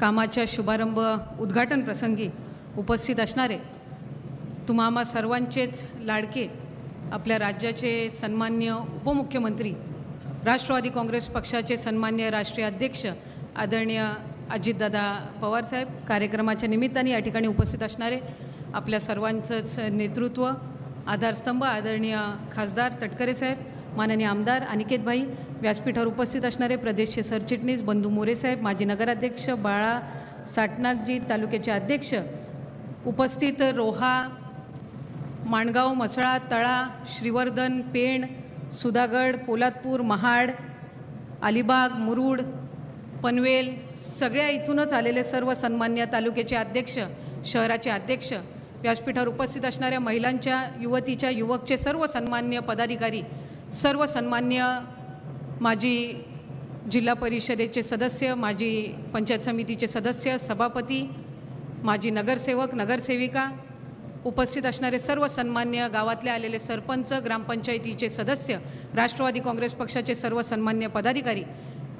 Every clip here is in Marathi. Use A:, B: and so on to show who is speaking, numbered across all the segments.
A: कामाच्या शुभारंभ उद्घाटन प्रसंगी उपस्थित असणारे तुम्हा सर्वांचेच लाडके आपल्या राज्याचे सन्मान्य उपमुख्यमंत्री, राष्ट्रवादी काँग्रेस पक्षाचे सन्मान्य राष्ट्रीय अध्यक्ष आदरणीय अजितदादा पवार साहेब, कार्यक्रमाच्या निमित्ताने या ठिकाणी उपस्थित असणारे आपल्या सर्वांचंच नेतृत्व, आधारस्तंभ आदरणीय खासदार तटकरे साहेब, माननीय आमदार अनिकेत भाई, व्यासपीठावर उपस्थित असणारे प्रदेशचे सरचिटणीस बंधू मोरे साहेब, माजी नगराध्यक्ष बाळा साटनागजी, तालुक्याचे अध्यक्ष, उपस्थित रोहा, माणगाव, मसळा, तळा, श्रीवर्धन, पेण, सुधागड, पोलादपूर, महाड, अलिबाग, मुरुड, पनवेल, सगळ्या इथूनच आलेले सर्व सन्मान्य तालुक्याचे अध्यक्ष, शहराचे अध्यक्ष, व्यासपीठावर उपस्थित असणाऱ्या महिलांच्या, युवतीच्या, युवकचे सर्व सन्मान्य पदाधिकारी, सर्व सन्मान्य माजी जिल्हा परिषदेचे सदस्य, माजी पंचायत समितीचे सदस्य, सभापती, माजी नगरसेवक, नगरसेविका, उपस्थित असणारे सर्व सन्मान्य गावातले आलेले सरपंच, ग्रामपंचायतीचे सदस्य, राष्ट्रवादी काँग्रेस पक्षाचे सर्व सन्मान्य पदाधिकारी,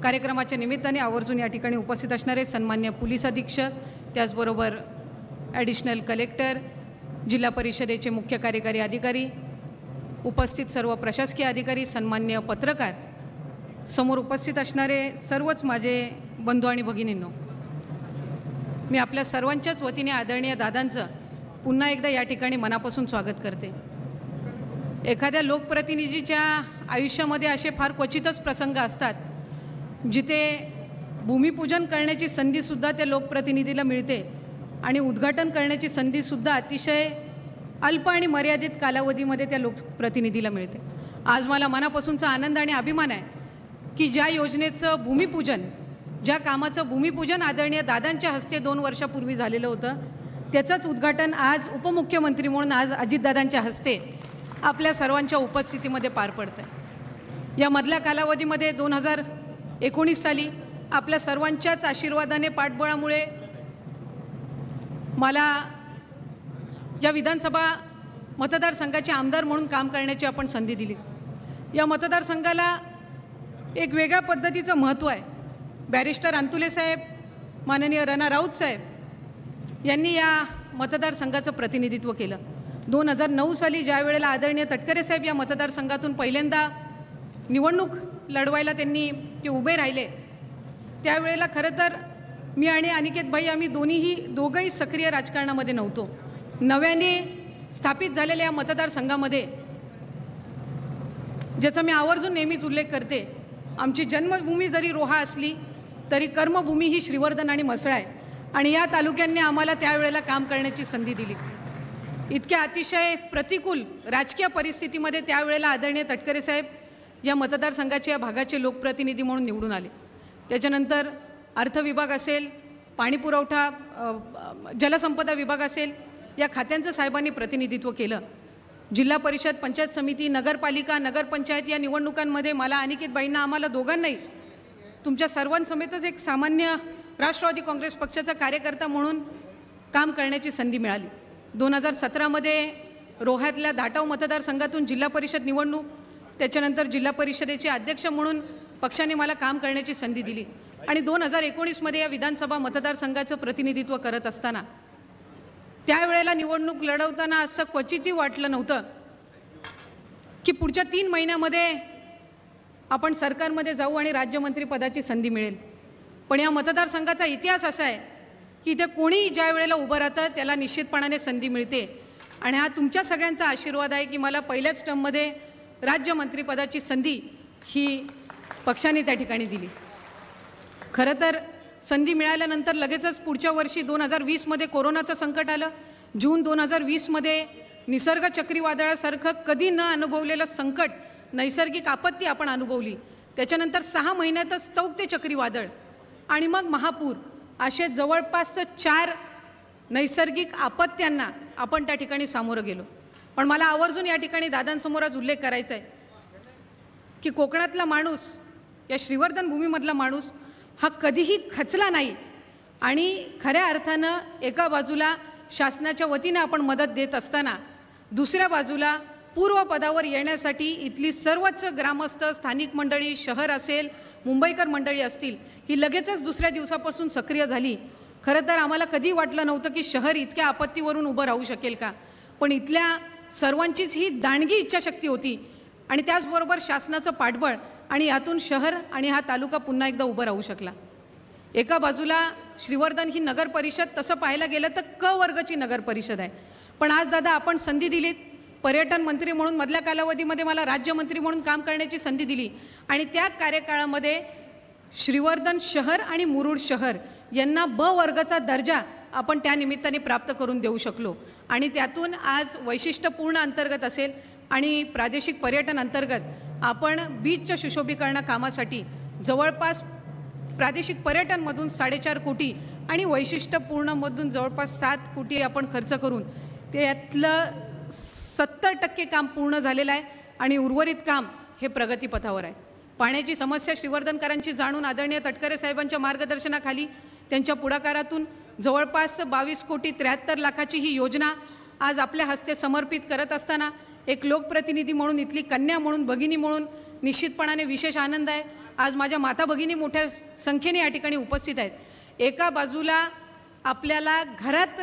A: कार्यक्रमाच्या निमित्ताने आवर्जून या ठिकाणी उपस्थित असणारे सन्मान्य पोलीस अधीक्षक, त्याचबरोबर ॲडिशनल कलेक्टर, जिल्हा परिषदेचे मुख्य कार्यकारी अधिकारी, उपस्थित सर्व प्रशासकीय अधिकारी, सन्मान्य पत्रकार, समोर उपस्थित असणारे सर्वच माझे बंधू आणि भगिनींनो, मी आपल्या सर्वांच्याच वतीने आदरणीय दादांचं पुन्हा एकदा या ठिकाणी मनापासून स्वागत करते. एखाद्या लोकप्रतिनिधीच्या आयुष्यामध्ये असे फार क्वचितच प्रसंग असतात जिथे भूमिपूजन करण्याची संधीसुद्धा त्या लोकप्रतिनिधीला मिळते आणि उद्घाटन करण्याची संधीसुद्धा अतिशय अल्प आणि मर्यादित कालावधीमध्ये त्या लोकप्रतिनिधीला मिळते. आज मला मनापासूनचा आनंद आणि अभिमान आहे की ज्या योजनेचं भूमिपूजन, ज्या कामाचं भूमिपूजन आदरणीय दादांच्या हस्ते 2 वर्षापूर्वी झालेलं होतं, त्याचंच उद्घाटन आज उपमुख्यमंत्री म्हणून आज अजितदादांच्या हस्ते आपल्या सर्वांच्या उपस्थितीमध्ये पार पडतं आहे. या मधल्या कालावधीमध्ये 2019 साली आपल्या सर्वांच्याच आशीर्वादाने, पाठबळामुळे मला या विधानसभा मतदारसंघाचे आमदार म्हणून काम करण्याची आपण संधी दिली. या मतदारसंघाला एक वेगळ्या पद्धतीचं महत्त्व आहे. बॅरिस्टर अंतुले साहेब, माननीय रणा राऊत साहेब यांनी या मतदारसंघाचं प्रतिनिधित्व केलं. 2009 साली ज्या वेळेला आदरणीय तटकरे साहेब या मतदारसंघातून पहिल्यांदा निवडणूक लढवायला त्यांनी ते उभे राहिले, त्यावेळेला खरं तर मी आणि अनिकेत भाई आम्ही दोघंही सक्रिय राजकारणामध्ये नव्हतो. नव्याने स्थापित झालेल्या या मतदारसंघामध्ये, ज्याचा मी आवर्जून नेहमीच उल्लेख करते, आमची जन्मभूमी जरी रोहा असली तरी कर्मभूमी ही श्रीवर्धन आणि मसळा आहे आणि या तालुक्यांनी आम्हाला त्यावेळेला काम करण्याची संधी दिली. इतक्या अतिशय प्रतिकूल राजकीय परिस्थितीमध्ये त्यावेळेला आदरणीय तटकरे साहेब या मतदारसंघाचे, या भागाचे लोकप्रतिनिधी म्हणून निवडून आले. त्याच्यानंतर अर्थ विभाग असेल, पाणीपुरवठा, जलसंपदा विभाग असेल, या खात्यांचं साहेबांनी प्रतिनिधित्व केलं. जिल्हा परिषद, पंचायत समिती, नगरपालिका, नगरपंचायत या निवडणुकांमध्ये मला अनिकेत बाईंना, आम्हाला दोघांनाही तुमच्या सर्वांसमेतच एक सामान्य राष्ट्रवादी काँग्रेस पक्षाचा कार्यकर्ता म्हणून काम करण्याची संधी मिळाली. 2017मध्ये रोह्यातल्या धाटाव मतदारसंघातून जिल्हा परिषद निवडणूक, त्याच्यानंतर जिल्हा परिषदेचे अध्यक्ष म्हणून पक्षाने मला काम करण्याची संधी दिली आणि 2019मध्ये या विधानसभा मतदारसंघाचं प्रतिनिधित्व करत असताना, त्यावेळेला निवडणूक लढवताना असं क्वचितही वाटलं नव्हतं की पुढच्या 3 महिन्यामध्ये आपण सरकारमध्ये जाऊ आणि राज्यमंत्रीपदाची संधी मिळेल. पण या मतदारसंघाचा इतिहास असा आहे की इथे कोणी ज्या वेळेला उभं राहतं त्याला निश्चितपणाने संधी मिळते आणि हा तुमच्या सगळ्यांचा आशीर्वाद आहे की मला पहिल्याच टर्ममध्ये राज्यमंत्रीपदाची संधी ही पक्षाने त्या ठिकाणी दिली. खरं तर संधी मिळाल्यानंतर लगेचच पुढच्या वर्षी 2020मध्ये कोरोनाचं संकट आलं. जून 2020मध्ये निसर्ग चक्रीवादळासारखं कधी न अनुभवलेलं संकट, नैसर्गिक आपत्ती आपण अनुभवली. त्याच्यानंतर 6 महिन्यातच तौक्ते चक्रीवादळ आणि मग महापूर, असे जवळपास 4 नैसर्गिक आपत्त्यांना आपण त्या ठिकाणी सामोरं गेलो. पण मला आवर्जून या ठिकाणी दादांसमोर आज उल्लेख करायचा आहे की कोकणातला माणूस, या श्रीवर्धन भूमीमधला माणूस हा कधीही खचला नाही आणि खऱ्या अर्थानं एका बाजूला शासनाच्या वतीने आपण मदत देत असताना दुसऱ्या बाजूला पूर्वपदावर येण्यासाठी इथली सर्वच ग्रामस्थ, स्थानिक मंडळी, शहर असेल, मुंबईकर मंडळी असतील, ही लगेचच दुसऱ्या दिवसापासून सक्रिय झाली. खरं तर आम्हाला कधी वाटलं नव्हतं की शहर इतक्या आपत्तीवरून उभं राहू शकेल का, पण इथल्या सर्वांचीच ही दांडगी इच्छाशक्ती होती आणि त्याचबरोबर शासनाचं पाठबळ, आणि यातून शहर आणि हा तालुका पुन्हा एकदा उभं राहू शकला. एका बाजूला श्रीवर्धन ही नगर परिषद, तसं पाहायला गेलं तर क वर्गाची नगर परिषद आहे, पण आज दादा आपण संधी दिलीत. पर्यटन मंत्री म्हणून मधल्या कालावधीमध्ये मला राज्यमंत्री म्हणून काम करण्याची संधी दिली आणि त्या कार्यकाळामध्ये श्रीवर्धन शहर आणि मुरुड शहर यांना ब वर्गाचा दर्जा आपण त्या निमित्ताने प्राप्त करून देऊ शकलो. आणि त्यातून आज वैशिष्ट्यपूर्ण अंतर्गत असेल आणि प्रादेशिक पर्यटन अंतर्गत आपण बीचच्या सुशोभीकरण कामासाठी जवळपास प्रादेशिक पर्यटनमधून 4.5 कोटी आणि वैशिष्ट्यपूर्णमधून जवळपास 7 कोटी आपण खर्च करून त्यातलं 70% काम पूर्ण झालेलं आहे आणि उर्वरित काम हे प्रगतीपथावर आहे. पाण्याची समस्या श्रीवर्धनकरांची जाणून आदरणीय तटकरे साहेबांच्या मार्गदर्शनाखाली त्यांच्या पुढाकारातून जवळपास 22 कोटी 73 लाखाची ही योजना आज आपल्या हस्ते समर्पित करत असताना एक लोकप्रतिनिधी म्हणून, इथली कन्या म्हणून, भगिनी म्हणून निश्चितपणाने विशेष आनंद आहे. आज माझ्या माता भगिनी मोठ्या संख्येने या ठिकाणी उपस्थित आहेत. एका बाजूला आपल्याला घरात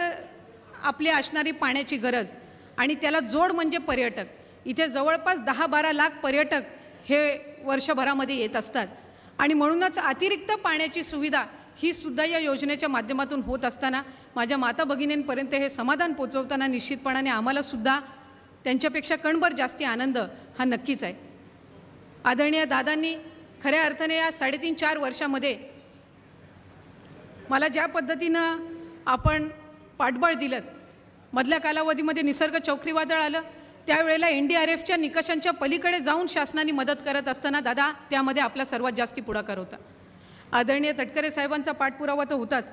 A: आपली असणारी पाण्याची गरज आणि त्याला जोड म्हणजे पर्यटक. इथे जवळपास 10-12 लाख पर्यटक हे वर्षभरामध्ये येत असतात आणि म्हणूनच अतिरिक्त पाण्याची सुविधा ही सुद्धा या योजनेच्या माध्यमातून होत असताना माझ्या माता भगिनींपर्यंत हे समाधान पोचवताना निश्चितपणाने आम्हाला सुद्धा त्यांच्यापेक्षा कणभर जास्ती आनंद हा नक्कीच आहे. आदरणीय दादांनी खऱ्या अर्थाने या 3.5-4 वर्षामध्ये मला ज्या पद्धतीनं आपण पाठबळ दिलं, मधल्या कालावधीमध्ये निसर्ग चक्रीवादळ आलं त्यावेळेला NDRFच्या निकषांच्या पलीकडे जाऊन शासनाने मदत करत असताना दादा त्यामध्ये आपला सर्वात जास्ती पुढाकार होता. आदरणीय तटकरे साहेबांचा पाठपुरावा तर होताच,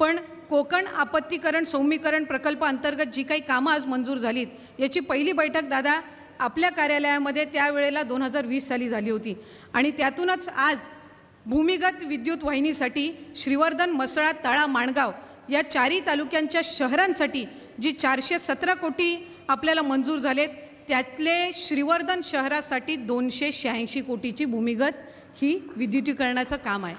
A: पण कोकण आपत्तीकरण सौम्यीकरण प्रकल्प अंतर्गत जी काही कामं आज मंजूर झालीत याची पहिली बैठक दादा आपल्या कार्यालयामध्ये त्यावेळेला 2020 साली झाली होती आणि त्यातूनच आज भूमिगत विद्युत वाहिनीसाठी श्रीवर्धन, म्हसळा, तळा, माणगाव या 4 तालुक्यांच्या शहरांसाठी जी 417 कोटी आपल्याला मंजूर झालेत त्यातले श्रीवर्धन शहरासाठी 286 कोटीची भूमिगत ही विद्युतीकरणाचं काम आहे.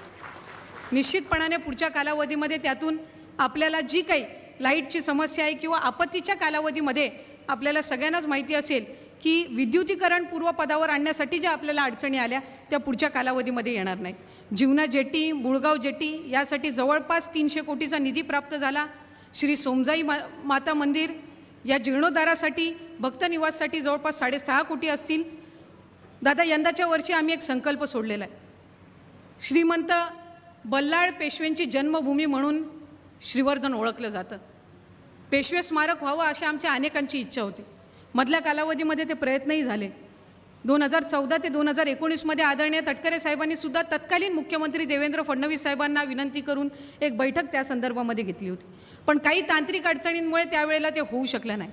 A: निश्चितपणाने पुढच्या कालावधीमध्ये त्यातून आपल्याला जी काही लाईटची समस्या आहे किंवा आपत्तीच्या कालावधीमध्ये आपल्याला सगळ्यांनाच माहिती असेल की विद्युतीकरण पूर्वपदावर आणण्यासाठी ज्या आपल्याला अडचणी आल्या त्या पुढच्या कालावधीमध्ये येणार नाहीत. जीवना जेटी, मुळगाव जेटी यासाठी जवळपास 300 कोटीचा निधी प्राप्त झाला. श्री सोमजाई माता मंदिर या जीर्णोद्धारासाठी, भक्तनिवाससाठी जवळपास 6.5 कोटी असतील. दादा यंदाच्या वर्षी आम्ही एक संकल्प सोडलेला आहे. श्रीमंत बल्लाळ पेशव्यांची जन्मभूमी म्हणून श्रीवर्धन ओळखलं जातं. पेशवे स्मारक व्हावं अशी आमच्या अनेकांची इच्छा होती. मधल्या कालावधीमध्ये ते प्रयत्नही झाले. 2014 ते 2019 मध्ये आदरणीय तटकरे साहेबांनी सुद्धा तत्कालीन मुख्यमंत्री देवेंद्र फडणवीस साहेबांना विनंती करून एक बैठक त्या संदर्भामध्ये घेतली होती, पण काही तांत्रिक अडचणींमुळे त्यावेळेला ते होऊ शकलं नाही.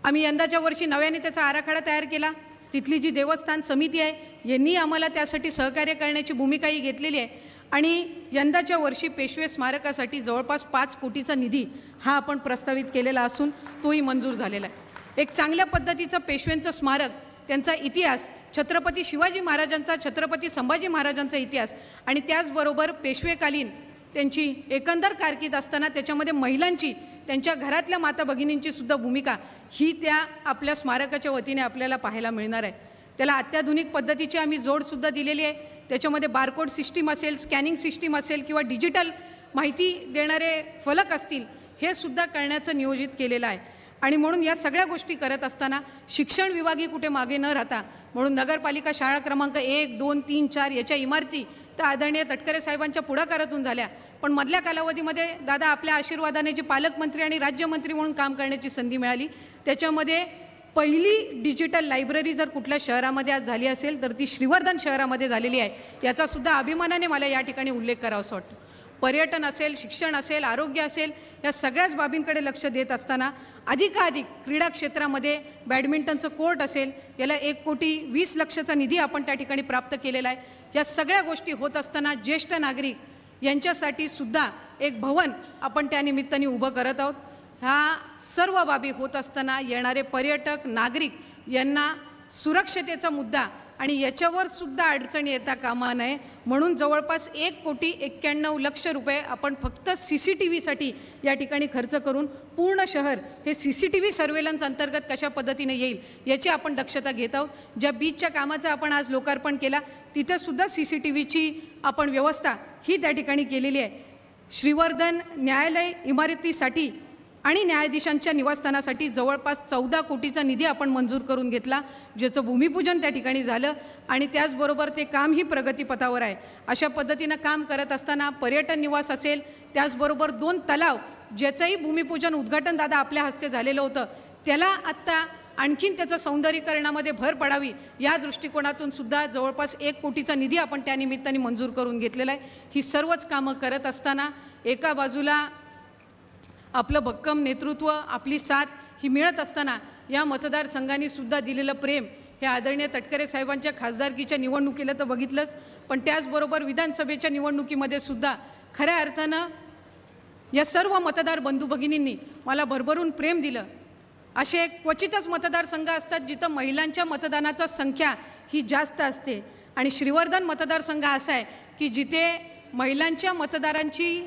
A: आम्ही यंदाच्या वर्षी नव्याने त्याचा आराखडा तयार केला. तिथली जी देवस्थान समिती आहे यांनी आम्हाला त्यासाठी सहकार्य करण्याची भूमिकाही घेतलेली आहे आणि यंदाच्या वर्षी पेशवे स्मारकासाठी जवळपास 5 कोटीचा निधी हा आपण प्रस्तावित केलेला असून तोही मंजूर झालेला आहे. एक चांगल्या पद्धतीचं पेशव्यांचं स्मारक, त्यांचा इतिहास, छत्रपती शिवाजी महाराजांचा, छत्रपती संभाजी महाराजांचा इतिहास आणि त्याचबरोबर पेशवेकालीन त्यांची एकंदर कारकीर्द असताना त्याच्यामध्ये महिलांची, त्यांच्या घरातल्या माता भगिनींची सुद्धा भूमिका ही त्या आपल्या स्मारकाच्या वतीने आपल्याला पाहायला मिळणार आहे. त्याला अत्याधुनिक पद्धतीची आम्ही जोडसुद्धा दिलेली आहे. त्याच्यामध्ये बारकोड सिस्टीम असेल, स्कॅनिंग सिस्टीम असेल किंवा डिजिटल माहिती देणारे फलक असतील, हे सुद्धा करण्याचं नियोजित केलेलं आहे. आणि म्हणून या सगळ्या गोष्टी करत असताना शिक्षण विभागही कुठे मागे न राहता म्हणून नगरपालिका शाळा क्रमांक 1, 2, 3, 4 याच्या इमारती तर आदरणीय तटकरे साहेबांच्या पुढाकारातून झाल्या. पण मधल्या कालावधीमध्ये दादा आपल्या आशीर्वादाने जे पालकमंत्री आणि राज्यमंत्री म्हणून काम करण्याची संधी मिळाली, त्याच्यामध्ये पहिली डिजिटल लायब्ररी जर कुठल्या शहरामध्ये आज झाली असेल तर ती श्रीवर्धन शहरामध्ये झालेली आहे. याचा सुद्धा अभिमानाने मला या ठिकाणी उल्लेख करावासा वाटतो. पर्यटन असेल, शिक्षण असेल, आरोग्य असेल, या सगळ्याच बाबींकडे लक्ष देत असताना अधिकाधिक क्रीडा क्षेत्रामध्ये बॅडमिंटनचं कोर्ट असेल, याला 1,20 कोटीचा निधी आपण त्या ठिकाणी प्राप्त केलेला आहे. या सगळ्या गोष्टी होत असताना ज्येष्ठ नागरिक यांच्यासाठी सुद्धा एक भवन आपण त्या निमित्ताने उभं करत आहोत. ह्या सर्व बाबी होत असताना येणारे पर्यटक, नागरिक यांना सुरक्षतेचा मुद्दा आणि याच्यावर सुद्धा अडचण येता कामा नये म्हणून जवळपास 1,91,00,000 रुपये आपण फक्त CCTVसाठी या ठिकाणी खर्च करून पूर्ण शहर हे CCTV सर्वेलन्स अंतर्गत कशा पद्धतीने येईल याची आपण दक्षता घेत आहोत. ज्या बीचच्या कामाचं आपण आज लोकार्पण केला तिथंसुद्धा CCTVची आपण व्यवस्था ही त्या ठिकाणी केलेली आहे. श्रीवर्धन न्यायालय इमारतीसाठी आणि न्यायाधीशांच्या निवासस्थानासाठी जवळपास 14 कोटीचा निधी आपण मंजूर करून घेतला, ज्याचं भूमिपूजन त्या ठिकाणी झालं आणि त्याचबरोबर ते कामही प्रगतीपथावर आहे. अशा पद्धतीनं काम करत असताना पर्यटन निवास असेल, त्याचबरोबर 2 तलाव ज्याचंही भूमिपूजन उद्घाटन दादा आपल्या हस्ते झालेलं होतं, त्याला आत्ता आणखीन त्याचं सौंदर्यीकरणामध्ये भर पडावी या दृष्टिकोनातून सुद्धा जवळपास 1 कोटीचा निधी आपण त्यानिमित्ताने मंजूर करून घेतलेला आहे. ही सर्वच कामं करत असताना एका बाजूला आपलं भक्कम नेतृत्व, आपली साथ ही मिळत असताना या मतदारसंघांनी सुद्धा दिलेलं प्रेम हे आदरणीय तटकरे साहेबांच्या खासदारकीच्या निवडणुकीला तर बघितलंच, पण त्याचबरोबर विधानसभेच्या निवडणुकीमध्ये सुद्धा खऱ्या अर्थानं या सर्व मतदार बंधू भगिनींनी मला भरभरून प्रेम दिलं. असे क्वचितच मतदारसंघ असतात जिथं महिलांच्या मतदानाचा संख्या ही जास्त असते आणि श्रीवर्धन मतदारसंघ असा आहे की जिथे महिलांच्या मतदारांची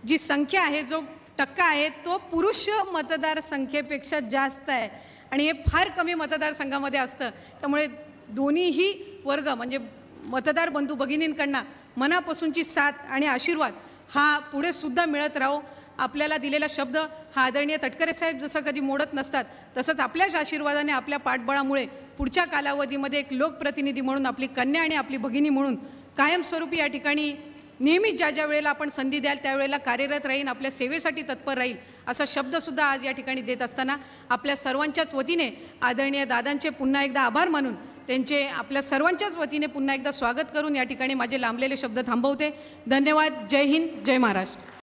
A: जी संख्या आहे, जो टक्का आहे तो पुरुष मतदारसंख्येपेक्षा जास्त आहे आणि हे फार कमी मतदारसंघामध्ये असतं. त्यामुळे दोन्हीही वर्ग म्हणजे मतदार बंधू भगिनींकडनं मनापासूनची साथ आणि आशीर्वाद हा पुढे सुद्धा मिळत राहो. आपल्याला दिलेला शब्द हा आदरणीय तटकरे साहेब जसं कधी मोडत नसतात, तसंच आपल्याच आशीर्वादाने, आपल्या पाठबळामुळे पुढच्या कालावधीमध्ये एक लोकप्रतिनिधी म्हणून, आपली कन्या आणि आपली भगिनी म्हणून कायमस्वरूपी या ठिकाणी नेहमी ज्या ज्या वेळेला आपण संधी द्याल त्यावेळेला कार्यरत राहीन, आपल्या सेवेसाठी तत्पर राहील असा शब्दसुद्धा आज या ठिकाणी देत असताना आपल्या सर्वांच्याच वतीने आदरणीय दादांचे पुन्हा एकदा आभार मानून त्यांचे आपल्या सर्वांच्याच वतीने पुन्हा एकदा स्वागत करून या ठिकाणी माझे लांबलेले शब्द थांबवते. धन्यवाद. जय हिंद, जय महाराष्ट्र.